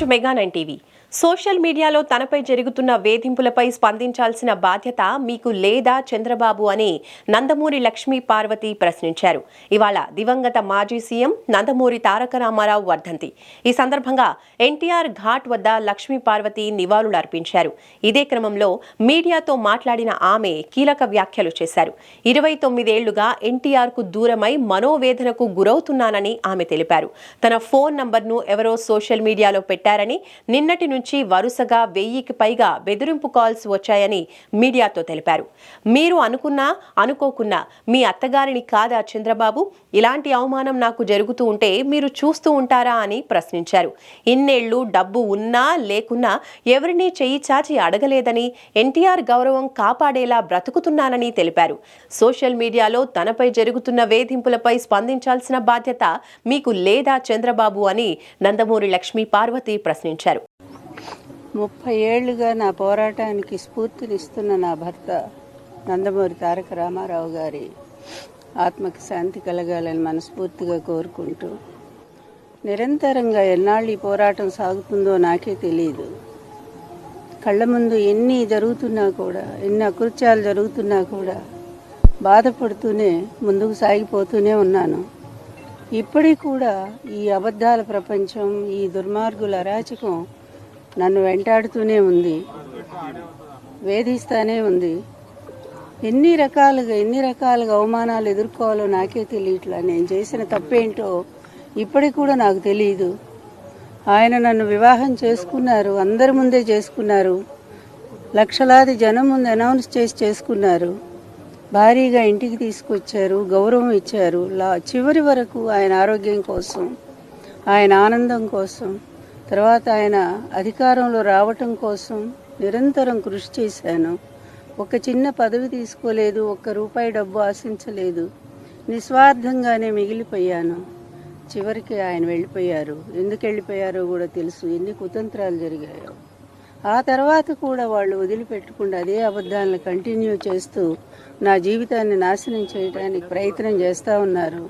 To mega 9 TV. Social మీడియాలో తనపై జరుగుతున్న వేధింపులపై స్పందించాల్సిన బాధ్యత మీకు లేదా చంద్రబాబు అని నందమూరి లక్ష్మీ పార్వతి ప్రశ్నించారు. ఇవాళ దివంగత మాజీ సీఎం నందమూరి తారక రామారావు వర్ధంతి. ఈ సందర్భంగా ఎన్టీఆర్ ఘాట్ వద్ద లక్ష్మీ పార్వతి నివాళులర్పించారు. ఇదే క్రమంలో మీడియాతో మాట్లాడిన ఆమె కీలక వ్యాఖ్యలు చేశారు. 29 ఏళ్లుగా ఎన్టీఆర్ కు దూరమై మనోవేదనకు గురవుతున్నానని ఆమె తెలిపారు. తన ఫోన్ నంబర్ను ఎవరో సోషల్ మీడియాలో పెట్టారని, నిన్నటి నుంచి వరుసగా 1000కి పైగా బెదిరింపు కాల్స్ వచ్చాయని మీడియాతో తెలిపారు. మీరు అనుకున్నా అనుకోకున్నా మీ అత్తగారిని కాదా చంద్రబాబు? ఇలాంటి అవమానం నాకు జరుగుతూ ఉంటే మీరు చూస్తూ ఉంటారా అని ప్రశ్నించారు. ఇన్నేళ్లు డబ్బు ఉన్నా లేకున్నా ఎవరినీ చెయ్యి చాచి అడగలేదని, ఎన్టీఆర్ గౌరవం కాపాడేలా బ్రతుకుతున్నానని తెలిపారు. సోషల్ మీడియాలో తనపై జరుగుతున్న వేధింపులపై స్పందించాల్సిన బాధ్యత మీకు లేదా చంద్రబాబు అని నందమూరి లక్ష్మీ పార్వతి ప్రశ్నించారు. 30 ఏళ్లుగా నా పోరాటానికి స్ఫూర్తినిస్తున్న నా భర్త నందమూరి తారక రామారావు గారి ఆత్మకి శాంతి కలగాలని మనస్ఫూర్తిగా కోరుకుంటూ, నిరంతరంగా ఎన్నాళ్ళు ఈ పోరాటం సాగుతుందో నాకే తెలియదు. కళ్ళ ముందు ఎన్ని జరుగుతున్నా కూడా, ఎన్ని అకృత్యాలు జరుగుతున్నా కూడా బాధపడుతూనే ముందుకు సాగిపోతూనే ఉన్నాను. ఇప్పటికి కూడా ఈ అబద్ధాల ప్రపంచం, ఈ దుర్మార్గుల అరాచకం నన్ను వెంటాడుతూనే ఉంది, వేధిస్తానే ఉంది. ఎన్ని రకాలుగా అవమానాలు ఎదుర్కోవాలో నాకే తెలియట్లా. నేను చేసిన తప్పేంటో ఇప్పటికి కూడా నాకు తెలియదు. ఆయన నన్ను వివాహం చేసుకున్నారు, అందరి ముందే చేసుకున్నారు, లక్షలాది జనం ముందు అనౌన్స్ చేసి చేసుకున్నారు, భారీగా ఇంటికి తీసుకొచ్చారు, గౌరవం ఇచ్చారు. చివరి వరకు ఆయన ఆరోగ్యం కోసం, ఆయన ఆనందం కోసం, తర్వాత ఆయన అధికారంలో రావటం కోసం నిరంతరం కృషి చేశాను. ఒక చిన్న పదవి తీసుకోలేదు, ₹1 డబ్బు ఆశించలేదు, నిస్వార్థంగానే మిగిలిపోయాను. చివరికి ఆయన వెళ్ళిపోయారు. ఎందుకు వెళ్ళిపోయారో కూడా తెలుసు, ఎన్ని కుతంత్రాలు జరిగాయో. ఆ తర్వాత కూడా వాళ్ళు వదిలిపెట్టకుండా అదే అబద్ధాలను కంటిన్యూ చేస్తూ నా జీవితాన్ని నాశనం చేయడానికి ప్రయత్నం చేస్తూ ఉన్నారు.